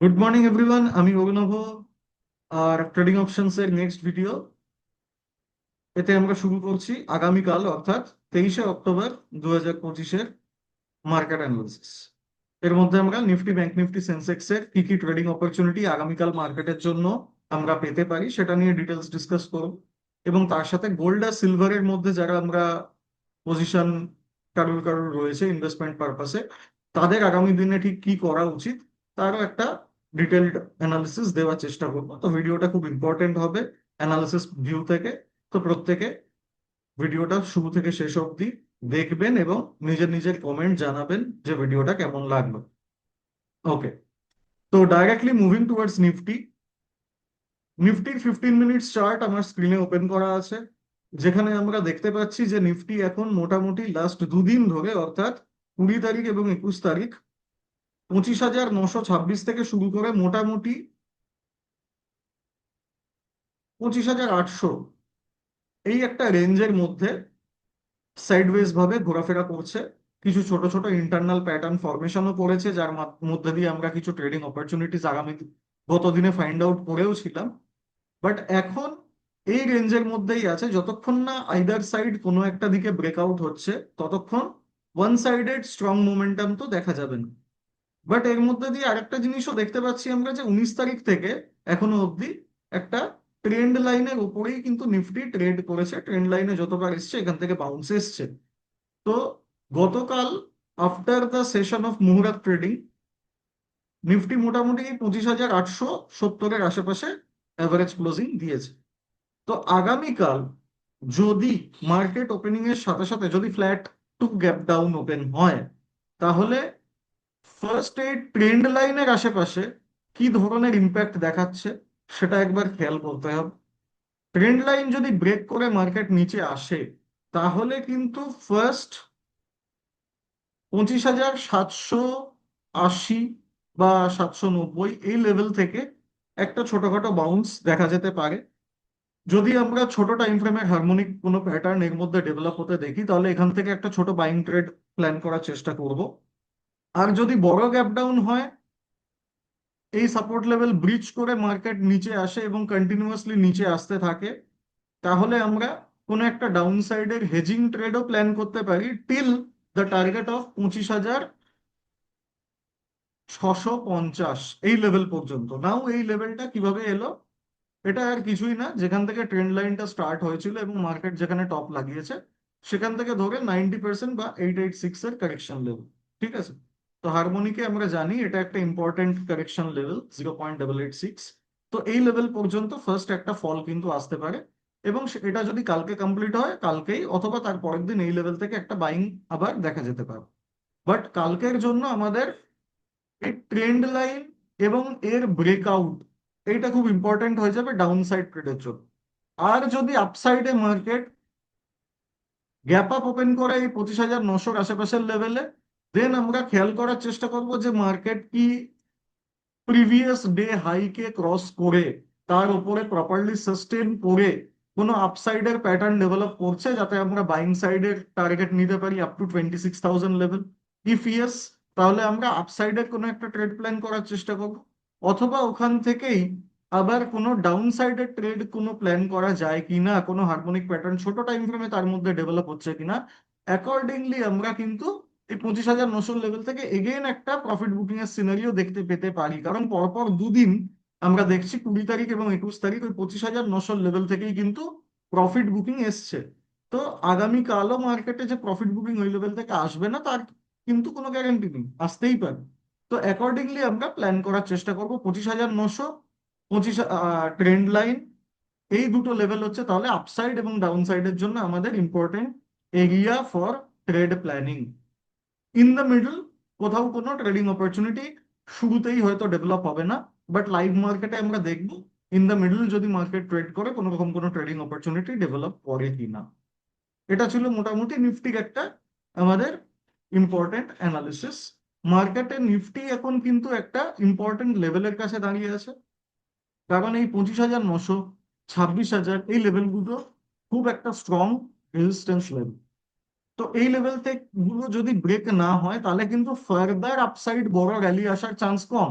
Good morning everyone, আমি অভিনব। আর trading options এর নেক্সট ভিডিও এতে আমরা শুরু করছি আগামীকাল অর্থাৎ 23শে অক্টোবর 2025-এর মার্কেট অ্যানালিসিস। এর মধ্যে আমরা নিফটি, ব্যাংক নিফটি, সেন্সেক্স এর কি কি ট্রেডিং অপরচুনিটি আগামীকাল মার্কেটের জন্য আমরা পেতে পারি সেটা নিয়ে ডিটেলস ডিসকাস করব। এবং তার সাথে গোল্ড আর সিলভারের মধ্যে যারা আমরা পজিশন কারোর কারোর রয়েছে ইনভেস্টমেন্ট পারপাসে, তাদের আগামী দিনে ঠিক কি করা উচিত তারও একটা ডিটেলড অ্যানালিসিস দেওয়ার চেষ্টা করবো। তো ভিডিওটা খুব ইম্পর্টেন্ট হবে অ্যানালিসিস ভিউ থেকে। তো প্রত্যেকে ভিডিওটা শুরু থেকে শেষ অবধি দেখবেন এবং নিজের নিজের কমেন্ট জানাবেন যে ভিডিওটা কেমন লাগলো। ওকে, তো ডাইরেক্টলি মুভিং টুয়ার্ডস নিফটি। নিফটির 15 মিনিট চার্ট আমার স্ক্রিনে ওপেন করা আছে, যেখানে আমরা দেখতে পাচ্ছি যে নিফটি এখন মোটামুটি লাস্ট দুদিন ধরে অর্থাৎ 20 তারিখ এবং 21 তারিখ 25,926 থেকে শুরু করে মোটামুটি 25,800 এই একটা রেঞ্জের মধ্যে সাইডওয়েজ ভাবে ঘোরাফেরা করছে। কিছু ছোট ছোট ইন্টারনাল প্যাটার্ন ফরমেশনও করেছে, যার মধ্যে দিয়ে আমরা কিছু ট্রেডিং অপরচুনিটিস আগামী গত দিনে ফাইন্ড আউট করেও ছিলাম। বাট এখন এই রেঞ্জের মধ্যেই আছে, যতক্ষণ না আইদার সাইড কোনো একটা দিকে ব্রেকআউট হচ্ছে ততক্ষণ ওয়ান সাইডেড স্ট্রং মোমেন্টাম তো দেখা যাবে না। বাট এর মধ্যে দিয়ে আরেকটা জিনিসও দেখতে পাচ্ছি আমরা, যে 19 তারিখ থেকে এখনো অবধি একটা ট্রেন্ড লাইনের উপরেই কিন্তু নিফটি ট্রেড করেছে। ট্রেন্ড লাইনে যতবার এসছে এখান থেকে বাউন্স এসছে। তো গতকাল after the session of muhurat trading Nifty মোটামুটি 25,870-এর আশেপাশে অ্যাভারেজ ক্লোজিং দিয়েছে। তো আগামীকাল যদি মার্কেট ওপেনিং এর সাথে সাথে যদি flat to gap down open হয়, তাহলে ফার্স্ট এই ট্রেন্ড লাইনের আশেপাশে কি ধরনের ইম্প্যাক্ট দেখাচ্ছে সেটা একবার খেয়াল করতে হবে। ট্রেন্ড লাইন যদি ব্রেক করে মার্কেট নিচে আসে, তাহলে কিন্তু ফার্স্ট 25,780 বা 790 এই লেভেল থেকে একটা ছোটখাটো বাউন্স দেখা যেতে পারে। যদি আমরা ছোট টাইম ফ্রেমে হারমোনিক কোনো প্যাটার্ন এর মধ্যে ডেভেলপ হতে দেখি, তাহলে এখান থেকে একটা ছোট বাইং ট্রেড প্ল্যান করার চেষ্টা করব। আর যদি বড় গ্যাপ ডাউন হয়, এই সাপোর্ট লেভেল ব্রিচ করে মার্কেট নিচে আসে এবং কন্টিনিউয়াসলি নিচে আসতে থাকে, তাহলে আমরা কোনো একটা ডাউন সাইডের হেজিং ট্রেডও প্ল্যান করতে পারি টিল দ্য টার্গেট অফ 25,650 এই লেভেল পর্যন্ত। নাও এই লেভেলটা কিভাবে এলো? এটা আর কিছুই না, যেখান থেকে ট্রেন্ড লাইনটা স্টার্ট হয়েছিল এবং মার্কেট যেখানে টপ লাগিয়েছে সেখান থেকে ধরে 90% বা 886 এর কারেকশন লেভেল। ঠিক আছে, তো হারমোনিকে আমরা জানি এটা একটা ইম্পর্টেন্ট কারেকশন লেভেল 0.886। তো এই লেভেল পর্যন্ত ফার্স্ট একটা ফল কিন্তু আসতে পারে, এবং এটা যদি কালকে কমপ্লিট হয় কালকেই অথবা তার পরের দিন এই লেভেল থেকে একটা বাইং আবার দেখা যেতে পারে। বাট কালকের জন্য আমাদের এই ট্রেন্ড লাইন এবং এর ব্রেকআউট এইটা খুব ইম্পর্টেন্ট হয়ে যাবে ডাউন সাইড ট্রেডের জন্য। আর যদি আপসাইডে মার্কেট গ্যাপ আপ ওপেন করে এই 25,900-র আশেপাশের লেভেলে, দেন আমরা খেয়াল করার চেষ্টা করব যে মার্কেট কি প্রিভিয়াস ডে হাইকে ক্রস করে তার উপরে প্রপারলি সাস্টেন করে কোনো আপসাইডের প্যাটার্ন ডেভেলপ করছে, যাতে আমরা বাইং সাইডের টার্গেট নিতে পারি up to 26,000 level. If yes, তাহলে আমরা আপসাইডের কোনো একটা ট্রেড প্ল্যান করার চেষ্টা করব। অথবা ওখান থেকেই আবার কোনো ডাউন সাইডের ট্রেড কোনো প্ল্যান করা যায় কিনা, কোনো হারমোনিক প্যাটার্ন ছোট টাইম ফ্রেমে তার মধ্যে ডেভেলপ হচ্ছে কিনা, অ্যাকর্ডিংলি আমরা কিন্তু এই 25,900 লেভেল থেকে এগেইন একটা প্রফিট বুকিং এর সিনারিও দেখতে পেতে পারি। কারণ পরপর দুদিন আমরা দেখছি 20 তারিখ এবং 21 তারিখ ওই 25,900 লেভেল থেকেই কিন্তু প্রফিট বুকিং এসছে। তো আগামীকালও মার্কেটে যে প্রফিট বুকিং ওই লেভেল থেকে আসবে না তার কিন্তু কোনো গ্যারান্টি নেই, আসতেই পারে। তো অ্যাকর্ডিংলি আমরা প্ল্যান করার চেষ্টা করব 25,900, 25 ট্রেন্ড লাইন, এই দুটো লেভেল হচ্ছে তাহলে আপসাইড এবং ডাউন সাইডের জন্য আমাদের important area for trade planning. In the middle কোথাও কোনো ট্রেডিং অপরচুনিটি শুরুতেই হয়তো ডেভেলপ হবে না, বাট লাইভ মার্কেটে আমরা দেখব ইন দ্য মিডল যদি মার্কেট ট্রেড করে কোনো রকম কোনো ট্রেডিং অপরচুনিটি ডেভেলপ করে কিনা। এটা ছিল মোটামুটি নিফটির একটা আমাদের ইম্পর্টেন্ট অ্যানালিসিস। মার্কেটে নিফটি এখন কিন্তু একটা ইম্পর্টেন্ট লেভেলের কাছে দাঁড়িয়ে আছে, কারণ এই 25,900, 26,000 এই লেভেলগুলো খুব একটা স্ট্রং রেজিস্ট্যান্স লেভেল। তো এই লেভেল থেকে গুলো যদি ব্রেক না হয় তাহলে কিন্তু ফার্দার আপসাইড বড় র্যালি আসার চান্স কম।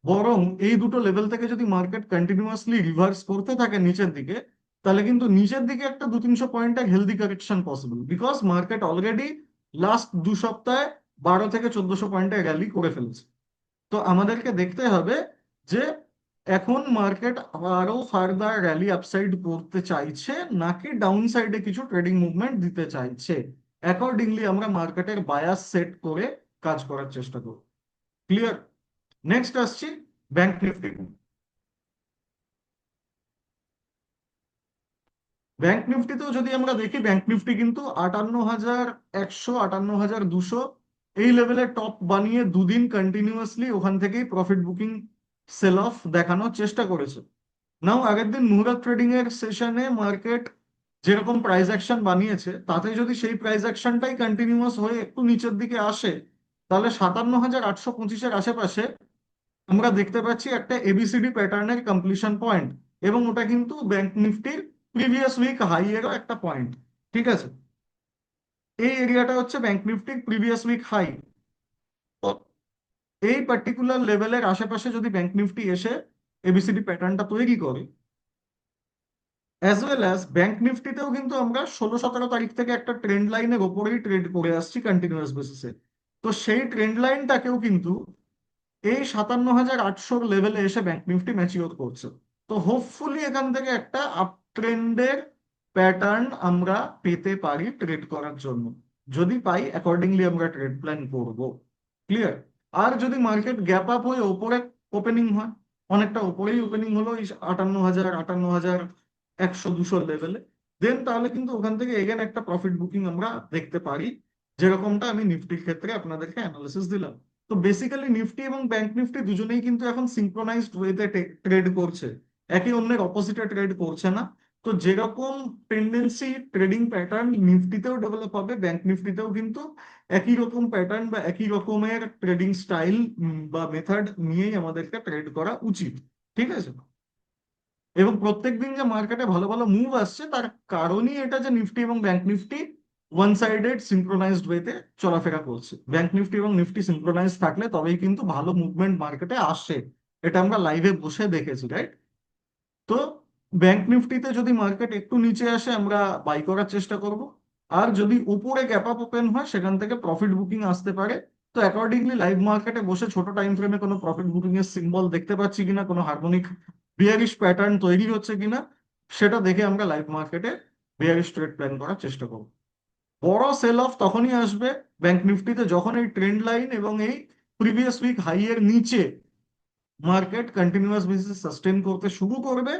বরং এই দুটো লেভেল থেকে যদি মার্কেট কন্টিনিউয়াসলি রিভার্স করতে থাকে নিচের দিকে, তাহলে কিন্তু নিচের দিকে একটা 200-300 পয়েন্টের healthy correction possible, because market already last 2 সপ্তাহে 1200 থেকে 1400 পয়েন্টের র্যালি করে ফেলেছে। তো আমাদেরকে দেখতে হবে যে এখন মার্কেট আরো ফার্দার র্যালি আপসাইড করতে চাইছে নাকি ডাউন সাইডে কিছু ট্রেডিং মুভমেন্ট দিতে চাইছে। অ্যাকর্ডিংলি আমরা মার্কেটের বায়াস সেট করে কাজ করার চেষ্টা করব। ক্লিয়ার? নেক্সট আসছি ব্যাংক নিফটি। ব্যাংক নিফটিতেও যদি আমরা দেখি, ব্যাংক নিফটি কিন্তু 58,100, 58,200 এই লেভেলের টপ বানিয়ে দুদিন কন্টিনিউয়াসলি ওখান থেকেই প্রফিট বুকিং সেল অফ দেখানোর চেষ্টা করেছে। নাও আগের দিন মুহুরত ট্রেডিং এর সেশনে মার্কেট যেরকম প্রাইস অ্যাকশন বানিয়েছে, তাতে যদি সেই প্রাইস অ্যাকশনটাই কন্টিনিউয়াস হয়ে একটু নিচের দিকে আসে, তাহলে 57,825-এর আশেপাশে আমরা দেখতে পাচ্ছি একটা এবিসিডি প্যাটার্নের কমপ্লিশন পয়েন্ট, এবং ওটা কিন্তু ব্যাংক নিফটির প্রিভিয়াস উইক হাই এরও একটা পয়েন্ট। ঠিক আছে, এই এরিয়াটা হচ্ছে ব্যাংক নিফটির প্রিভিয়াস উইক হাই। এই পার্টিকুলার লেভেলের আশেপাশে যদি ব্যাংক নিফটি এসে এবিসিডি প্যাটার্নটা তৈরি করে, অ্যাজ ওয়েল অ্যাজ ব্যাংক নিফটিতেও কিন্তু আমরা 16-17 তারিখ থেকে একটা ট্রেন্ড লাইনের ওপরেই ট্রেড করে আসছি কন্টিনিউয়াস বেসিসে। তো সেই ট্রেন্ড লাইনটাকেও কিন্তু এই 57,800 লেভেলে এসে ব্যাংক নিফটি ম্যাচিওর করছে। তো হোপফুলি এখান থেকে একটা আপ ট্রেন্ডের প্যাটার্ন আমরা পেতে পারি ট্রেড করার জন্য। যদি পাই, অ্যাকর্ডিংলি আমরা ট্রেড প্ল্যান করব। ক্লিয়ার? আর যদি মার্কেট গ্যাপ আপ হয়ে ওপরে ওপেনিং হয়, অনেকটা ওপরেই ওপেনিং হলো এই 58,000, 58,100-200 লেভেলে, দেন তাহলে কিন্তু ওখান থেকে এগেন একটা প্রফিট বুকিং আমরা দেখতে পারি, যেরকমটা আমি নিফটির ক্ষেত্রে আপনাদেরকে অ্যানালিসিস দিলাম। তো বেসিক্যালি নিফটি এবং ব্যাংক নিফটি দুজনেই কিন্তু এখন সিঙ্ক্রোনাইজড ওয়েতে ট্রেড করছে, একে অন্যের অপোজিটে ট্রেড করছে না। তো যেরকম টেন্ডেন্সি ট্রেডিং প্যাটার্ন নিফটিতেও ডেভেলপ হবে, ব্যাংক নিফটিতেও কিন্তু একই রকম প্যাটার্ন বা একই রকমের ট্রেডিং স্টাইল বা মেথড নিয়েই আমাদেরকে ট্রেড করা উচিত। ঠিক আছে? এবং প্রত্যেকদিন যে মার্কেটে ভালো ভালো মুভ আসছে, তার কারণই এটা যে নিফটি এবং bank Nifty one sided synchronised ওয়েতে চলাফেরা করছে। ব্যাংক নিফটি এবং নিফটি সিঙ্ক্রোনাইজ থাকলে তবেই কিন্তু ভালো মুভমেন্ট মার্কেটে আসে। এটা আমরা লাইভে বসে দেখেছি, রাইট? তো ব্যাংক নিফটিতে যদি মার্কেট একটু নিচে আসে, আমরা বাই করার চেষ্টা করব। আর যদি উপরে গ্যাপ আপ ওপেন হয়, সেখান থেকে প্রফিট বুকিং আসতে পারে। তো অ্যাকর্ডিংলি লাইভ মার্কেটে বসে ছোট টাইম ফ্রেমে কোনো প্রফিট বুকিং এর সিম্বল দেখতে পাচ্ছি কিনা, কোনো হারমোনিক বিয়ারিশ প্যাটার্ন তৈরি হচ্ছে কিনা, সেটা দেখে আমরা লাইভ মার্কেটে বিয়ারিশ ট্রেড প্ল্যান করার চেষ্টা করব। বড় সেল অফ তখনই আসবে ব্যাংক নিফটিতে যখন এই ট্রেন্ড লাইন এবং এই প্রিভিয়াস উইক হাই এর নিচে মার্কেট কন্টিনিউয়াস বেসিস সাস্টেন করতে শুরু করবে।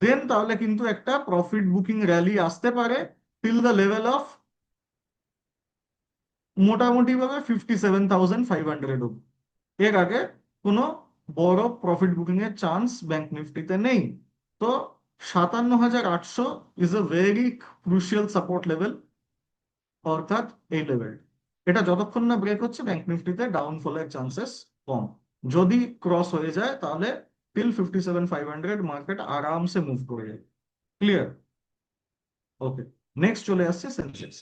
দেন তাহলে কিন্তু একটা প্রফিট বুকিং র্যালি আসতে পারে টিল দ্য লেভেল অফ মোটামুটি ভাবে 57,500 অব্দি। এর আগে কোনো বড় প্রফিট বুকিং এর চান্স ব্যাংক নিফটিতে নেই। তো 57,800 is a very crucial support level, অর্থাৎ এই লেভেল। এটা যতক্ষণ না ব্রেক হচ্ছে, ব্যাংক নিফটিতে ডাউনফলের চান্সেস কম। যদি ক্রস হয়ে যায়, তাহলে টিল 57,500 মার্কেট আরামসে মুভ করে যায়। ক্লিয়ার? ওকে, নেক্সট চলে আসছে সেন্সেক্স।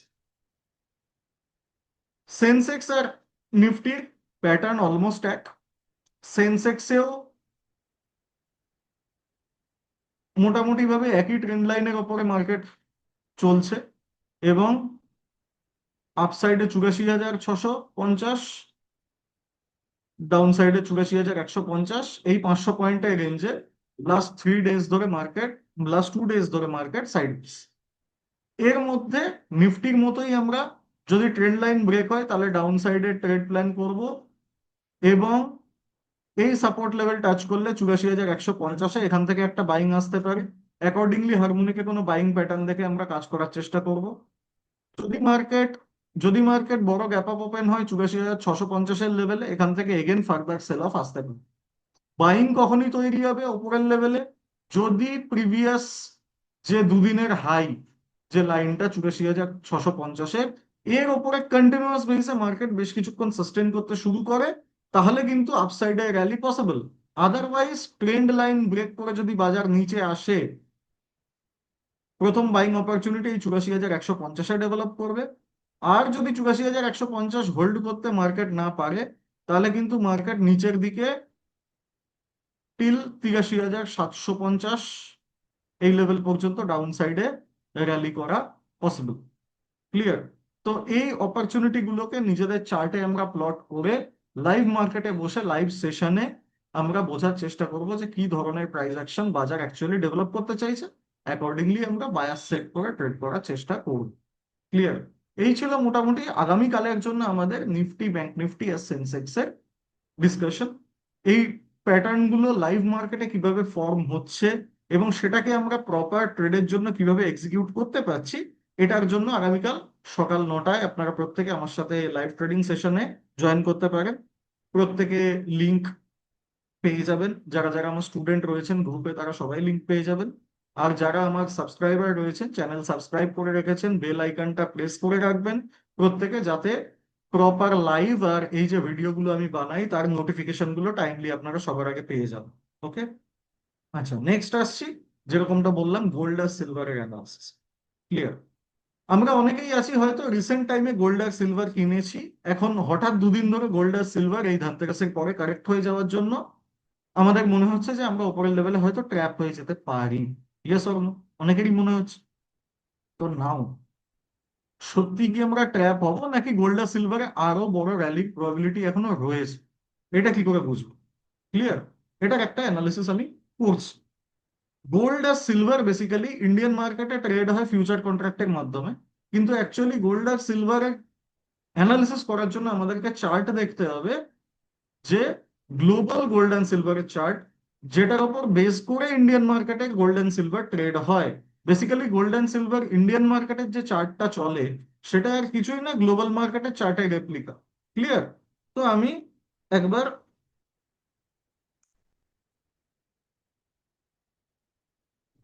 সেন্সেক্স আর নিফটির প্যাটার্ন অলমোস্ট এক। সেন্সেক্সেও মোটামুটি ভাবে একই ট্রেন্ড লাইনের ওপরে মার্কেট চলছে, এবং আপসাইডে 84,650, ডাউন সাইডে 84,150, এই 500 পয়েন্টের রেঞ্জে লাস্ট 2 ডেজ ধরে মার্কেট সাইড। এর মধ্যে নিফটির মতোই আমরা, যদি ট্রেন্ড লাইন ব্রেক হয় তাহলে ডাউন সাইডে ট্রেড প্ল্যান করব, এবং এই সাপোর্ট লেভেল টাচ করলে 84,150-এ এখান থেকে একটা বাইং আসতে পারে। অ্যাকর্ডিংলি হারমোনিকে কোনো বাইং প্যাটার্ন দেখে আমরা কাজ করার চেষ্টা করব। যদি মার্কেট যদি মার্কেট বড় গ্যাপ আপ ওপেন হয় 84,650-এর লেভেলে, এখান থেকে এগেন ফার্দার সেল অফ আসতে পারে। বাইং কখনই তৈরি হবে উপরের লেভেলে, যদি প্রিভিয়াস যে দুদিনের হাই, যে লাইনটা 84,650-এর, এর ওপরে কন্টিনিউয়াস বেসিসে মার্কেট বেশ কিছুক্ষণ সাস্টেন করতে শুরু করে, তাহলে কিন্তু আপসাইডে rally possible. Otherwise trend line break করে যদি বাজার নিচে আসে, প্রথম বাইং অপরচুনিটি এই 84,150-এ ডেভেলপ করবে। আর যদি 84,150 হোল্ড করতে মার্কেট না পারে, তাহলে কিন্তু মার্কেট নিচের দিকে টিল 83,750 এই লেভেল পর্যন্ত ডাউন সাইডে র্যালি করা পসিবল। ক্লিয়ার? তো এই অপরচুনিটি গুলোকে নিজেদের চার্টে আমরা প্লট করে লাইভ মার্কেটে বসে লাইভ সেশনে আমরা বোঝার চেষ্টা করব যে কি ধরনের প্রাইস অ্যাকশন বাজার অ্যাকচুয়ালি ডেভেলপ করতে চাইছে, অ্যাকর্ডিংলি আমরা বায়ার সেট করে ট্রেড করার চেষ্টা করব। ক্লিয়ার? এই ছিল মোটামুটি আগামীকালের জন্য আমাদের নিফটি, ব্যাংক নিফটি আর সেন্সেক্স এর ডিসকাশন। এই প্যাটার্ন গুলো লাইভ মার্কেটে কিভাবে ফর্ম হচ্ছে এবং সেটাকে আমরা প্রপার ট্রেডের জন্য কিভাবে এক্সিকিউট করতে পারছি, এটার জন্য আগামীকাল সকাল 9টায় আপনারা প্রত্যেকে আমার সাথে লাইভ ট্রেডিং সেশনে জয়েন করতে পারেন। প্রত্যেকে লিংক পেয়ে যাবেন, যারা যারা আমার স্টুডেন্ট রয়েছেন গ্রুপে তারা সবাই লিংক পেয়ে যাবেন। আর যারা আমার সাবস্ক্রাইবার রয়েছেন, চ্যানেল সাবস্ক্রাইব করে রেখেছেন, বেল আইকনটা প্রেস করে রাখবেন প্রত্যেকে, যাতে প্রপার লাইভ আর এই যে ভিডিওগুলো আমি বানাই তার নোটিফিকেশন গুলো টাইমলি আপনারা সবার আগে পেয়ে যাবেন। ওকে, আচ্ছা নেক্সট আসছি। যেরকমটা বললাম, গোল্ড আর সিলভারের অ্যানালিসিস। ক্লিয়ার? আমরা অনেকেই আছি হয়তো রিসেন্ট টাইমে গোল্ড আর সিলভার কিনেছি, এখন হঠাৎ দুদিন ধরে গোল্ড আর সিলভার এই ধানতেরাসের পরে কারেক্ট হয়ে যাওয়ার জন্য আমাদের মনে হচ্ছে যে আমরা উপরের লেভেলে হয়তো ট্র্যাপ হয়ে যেতে পারি। Yes or no? অনেকেরই মনে হচ্ছে। তো নাও, সত্যি কি আমরা ট্র্যাপ হব, নাকি গোল্ড আর সিলভারে আরো বড় র্যালির প্রবাবিলিটি এখনো রয়েছে? এটা কি করে বুঝবো? ক্লিয়ার? এটার একটা অ্যানালিসিস আমি করছি। গোল্ড আর সিলভার বেসিক্যালি ইন্ডিয়ান মার্কেটে ট্রেড হয় ফিউচার কন্ট্রাক্টের মাধ্যমে, কিন্তু অ্যাকচুয়ালি গোল্ড আর সিলভারের অ্যানালিসিস করার জন্য আমাদেরকে চার্ট দেখতে হবে, যে গ্লোবাল গোল্ড অ্যান্ড সিলভারের চার্ট, যেটার উপর বেস করে ইন্ডিয়ান মার্কেটে গোল্ড অ্যান্ড সিলভার ট্রেড হয়। Basically gold and silver Indian মার্কেটের যে চার্টটা চলে সেটা আর কিছুই না, গ্লোবাল মার্কেটের চার্টের রেপ্লিকা। ক্লিয়ার? তো আমি একবার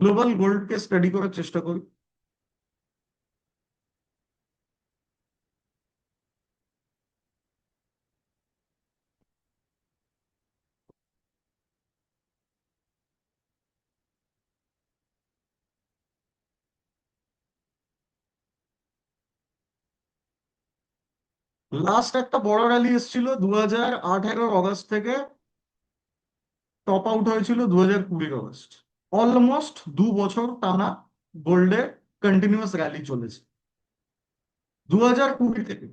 গ্লোবাল গোল্ডকে স্টাডি করার চেষ্টা করি। লাস্ট একটা বড় র্যালি এসেছিল 2018 অগস্ট থেকে, টপ আউট হয়েছিল 2020 অগস্ট। অলমোস্ট 2 বছর টানা গোল্ডে কন্টিনিউয়াস র্যালি চলেছে। 2020 থেকে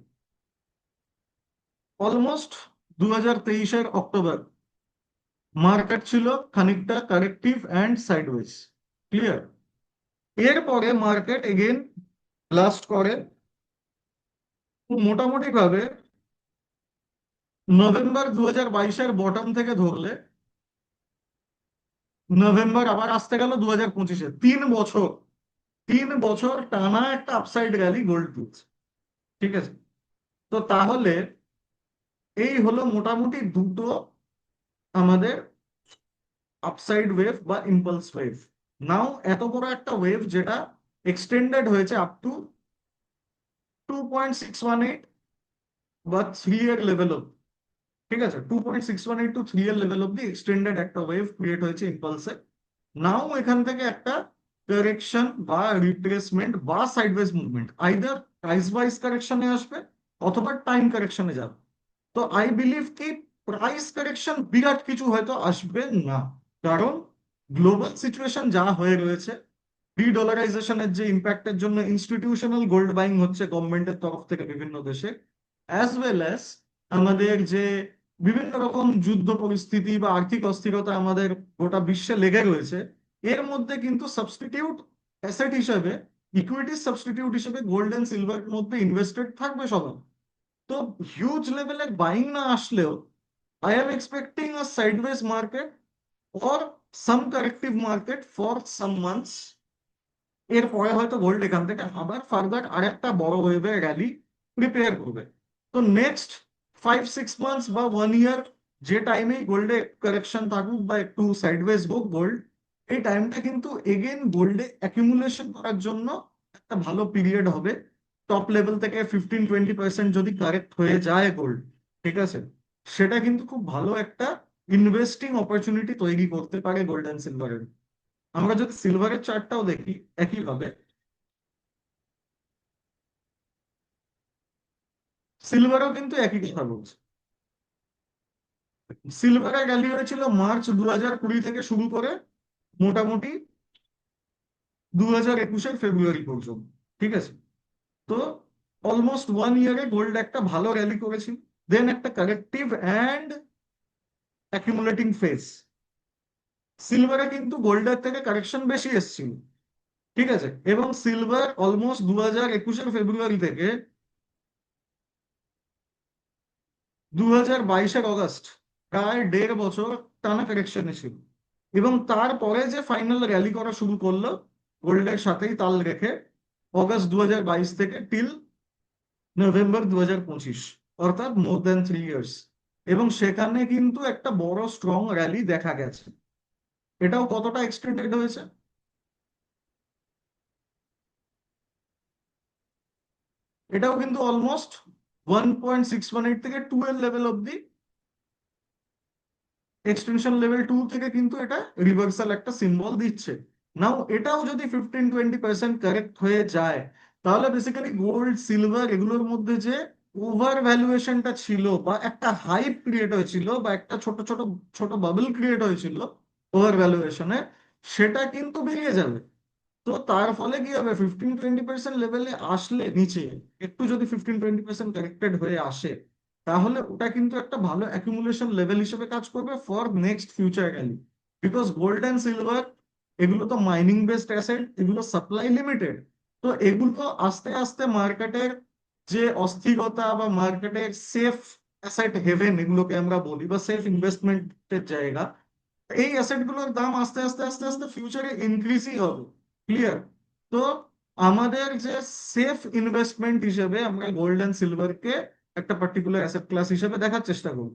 অলমোস্ট 2023-এর অক্টোবর মার্কেট ছিল খানিকটা কারেক্টিভ অ্যান্ড সাইডওয়েজ। ক্লিয়ার? এরপরে মার্কেট এগেন লাস্ট করে মোটামুটি ভাবে নভেম্বর 2022-এর বটম থেকে ধরলে, নভেম্বর আবার আসতে গেল 2025-এ। 3 বছর, 3 বছর টানা একটা আপসাইড র্যালি গোল্ড তুলছে। ঠিক আছে? তো তাহলে এই হলো মোটামুটি দুটো আমাদের আপসাইড ওয়েভ বা ইম্পালস ওয়েভ। নাও এত বড় একটা ওয়েভ যেটা এক্সটেন্ডেড হয়েছে আপ টু 2.618 বা 3 এর লেভেল অব্দি। ঠিক আছে? 2.618 টু 3 এর লেভেল অব্দি এক্সটেন্ডেড একটা ওয়েভ ক্রিয়েট হয়েছে ইম্পালসে। নাও এখান থেকে একটা কারেকশন বা রিট্রেসমেন্ট বা sideways movement, either price wise কারেকশনে আসবে অথবা টাইম কারেকশনে যাবে। তো আই বিলিভ কি প্রাইস কারেকশন বিরাট কিছু হয়তো আসবে না, কারণ গ্লোবাল সিচুয়েশন যা হয়ে রয়েছে, ডিডলারাইজেশনের যে ইম্প্যাক্টের জন্য ইনস্টিটিউশনাল গোল্ড বাইং হচ্ছে গভর্নমেন্টের তরফ থেকে বিভিন্ন দেশে, অ্যাজ ওয়েল অ্যাজ আমাদের যে বিভিন্ন রকম যুদ্ধ পরিস্থিতি বা আর্থিক অস্থিরতা আমাদের গোটা বিশ্বে লেগে রয়েছে, এর মধ্যে কিন্তু সাবস্টিটিউট অ্যাসেট হিসেবে, ইকুইটি সাবস্টিটিউট হিসেবে গোল্ড এন্ড সিলভারের মধ্যে ইনভেস্টেড থাকবে সবাই। তো হিউজ লেভেলের বাইং না আসলেও I am expecting a sideways market or some corrective market for some months। এরপরে হয়তো গোল্ড এখান থেকে আবার ফার্দার আরেকটা বড় ওয়েভে র্যালি প্রিপেয়ার করবে। তো নেক্সট 5-6 মান্থস বা 1 ইয়ার যে টাইমে গোল্ডে কারেকশন থাকুক বা একটু সাইডওয়েজ হোক গোল্ড, এই টাইমটা কিন্তু এগেন গোল্ডে অ্যাকিউমুলেশন করার জন্য একটা ভালো পিরিয়ড হবে। টপ লেভেল থেকে 15-20% যদি কারেক্ট হয়ে যায় গোল্ড, ঠিক আছে, সেটা কিন্তু খুব ভালো একটা ইনভেস্টিং অপরচুনিটি তৈরি করতে পারে গোল্ড অ্যান্ড সিলভারের। আমরা যদি সিলভারের চার্টটাও দেখি একইভাবে, সিলভারও কিন্তু একই কথা বলছে। সিলভারের র্যালি হয়েছিল মার্চ 2020 থেকে শুরু করে মোটামুটি 2021 ফেব্রুয়ারি পর্যন্ত। ঠিক আছে? তো অলমোস্ট 1 ইয়ারে গোল্ড একটা ভালো র্যালি করেছিল, দেন একটা কারেক্টিভ অ্যান্ড অ্যাকিউমুলেটিং ফেজ। সিলভারে কিন্তু গোল্ডের থেকে কারেকশন বেশি এসেছিল। ঠিক আছে? এবং সিলভার অলমোস্ট 2021 ফেব্রুয়ারি থেকে 2022 অগাস্ট, প্রায় 1.5 বছর টানা কারেকশনে ছিল। এবং তারপরে যে ফাইনাল র্যালি করা শুরু করলো গোল্ডের সাথেই তাল রেখে, অগাস্ট 2022 থেকে টিল নভেম্বর 2025, অর্থাৎ মোর দ্যান 3 ইয়ার্স। এবং সেখানে কিন্তু একটা বড় স্ট্রং র্যালি দেখা গেছে। এটাও কতটা এক্সটেন্ডেড হয়েছে? এটাও কিন্তু অলমোস্ট 1.618 থেকে 2 এর লেভেল অব্দি, এক্সটেনশন লেভেল 2 থেকে কিন্তু এটা রিভার্সাল একটা সিম্বল দিচ্ছে। নাও এটাও যদি 15-20% কারেক্ট হয়ে যায়, তাহলে বেসিক্যালি গোল্ড সিলভার এগুলোর মধ্যে যে ওভার ভ্যালুয়েশনটা ছিল বা একটা হাইপ ক্রিয়েট হয়েছিল বা একটা ছোট ছোট ছোট বাবল ক্রিয়েট হয়েছিল ওভার ভ্যালুয়েশনে, সেটা কিন্তু বেরিয়ে যাবে। তো তার ফলে কি হবে, 15-20% লেভেলে আসলে নিচে একটু যদি 15-20% কারেক্টেড হয়ে আসে, তাহলে ওটা কিন্তু একটা ভালো অ্যাকুমুলেশন লেভেল হিসেবে কাজ করবে for next future rally. Because gold and silver এগুলো তো মাইনিং বেসড অ্যাসেট, এগুলো সাপ্লাই লিমিটেড। তো এগুলো আস্তে আস্তে মার্কেটের যে অস্থিরতা বা মার্কেটের সেফ অ্যাসেট হেভেন এগুলোকে আমরা বলি, বা সেফ ইনভেস্টমেন্টের জায়গা, এই অ্যাসেট গুলোর দাম আস্তে আস্তে আস্তে আস্তে ফিউচারে ইনক্রিজই হবে। ক্লিয়ার? তো আমাদের যে সেফ ইনভেস্টমেন্ট হিসেবে আমরা গোল্ড অ্যান্ড সিলভারকে একটা পার্টিকুলার অ্যাসেট ক্লাস হিসেবে দেখার চেষ্টা করব।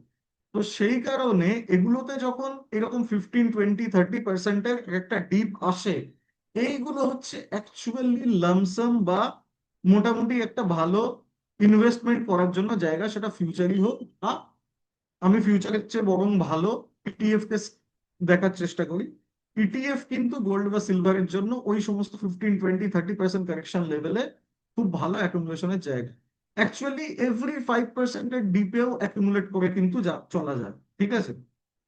তো সেই কারণে এগুলোতে যখন এরকম 15-20-30%-এর একটা ডিপ আসে, এইগুলো হচ্ছে অ্যাকচুয়ালি লামসাম বা মোটামুটি একটা ভালো ইনভেস্টমেন্ট করার জন্য জায়গা, সেটা ফিউচারই হোক বা আমি ফিউচারের চেয়ে বরং ভালো ইটিএফ কে দেখার চেষ্টা করি। ইটিএফ কিন্তু গোল্ড বা সিলভারের জন্য ওই সমস্ত 15-20-30% কারেকশন লেভেলে খুব ভালো অ্যাকুমুলেশনের জায়গা। অ্যাকচুয়ালি এভরি 5%-এর ডিপেও অ্যাকুমুলেট করে কিন্তু চলা যায়। ঠিক আছে?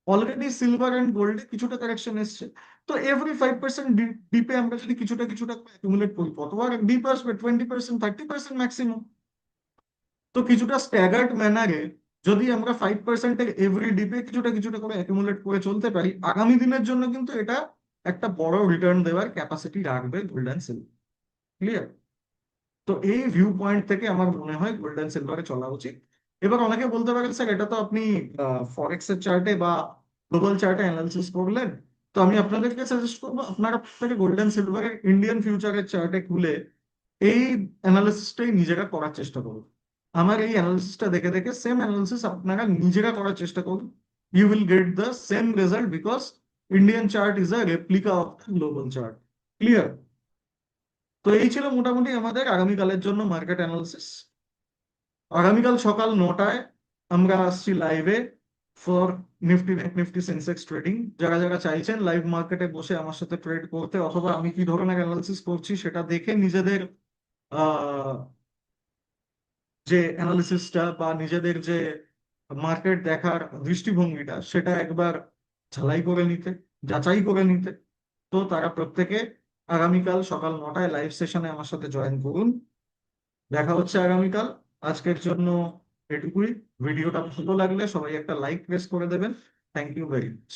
অলরেডি সিলভার অ্যান্ড গোল্ডে কিছুটা কারেকশন এসছে। তো এভরি 5% ডিপে আমরা যদি কিছুটা কিছুটা অ্যাকুমুলেট করি, কতবার ডিপ আসবে? 20%, 30% ম্যাক্সিমাম। তো কিছুটা স্ট্যাগার্ড ম্যানারে যদি আমরা 5%-এর এভরি ডিপে কিছুটা কিছুটা করে অ্যাকুমুলেট করে চলতে পারি, আগামী দিনের জন্য কিন্তু এটা একটা বড় রিটার্ন দেওয়ার ক্যাপাসিটি রাখবে গোল্ড অ্যান্ড সিলভার। ক্লিয়ার? তো এই ভিউ পয়েন্ট থেকে আমার মনে হয় গোল্ড অ্যান্ড সিলভারে চলা উচিত। এবার অনেকে বলতে পারেন, স্যার এটা তো আপনি ফরেক্স এর চার্টে বা গ্লোবাল চার্টে অ্যানালিসিস করলেন, তো আমি আপনাদেরকে সাজেস্ট করবো আপনারা প্রত্যেকে গোল্ড অ্যান্ড সিলভারের ইন্ডিয়ান ফিউচারের চার্টে খুলে এই অ্যানালিসিসটাই নিজেরা করার চেষ্টা করুন। আমার এই অ্যানালিসিসটা দেখে দেখে সেম অ্যানালিসিস আপনারা নিজেরা করার চেষ্টা করুন। You will get the same result, because Indian chart is a replica of global chart. Clear? তো এই ছিল মোটামুটি আমাদের আগামীকালের জন্য মার্কেট অ্যানালিসিস। আগামীকাল সকাল 9টায় আমরা আসছি লাইভে for Nifty bank Nifty Sensex trading. যারা যারা চাইছেন লাইভ মার্কেটে বসে আমার সাথে ট্রেড করতে অথবা আমি কি ধরনের অ্যানালিসিস করছি সেটা দেখে নিজেদের আহ যে অ্যানালিসিসটা বা নিজেদের যে মার্কেট দেখার দৃষ্টিভঙ্গিটা সেটা একবার ঝালাই করে নিতে, যাচাই করে নিতে, তো তারা প্রত্যেকে আগামীকাল সকাল 9টায় লাইভ সেশনে আমার সাথে জয়েন করুন। দেখা হচ্ছে আগামীকাল। আজকের জন্য এটুকুই। ভিডিওটা ভালো লাগলে সবাই একটা লাইক প্রেস করে দেবেন। Thank you very much.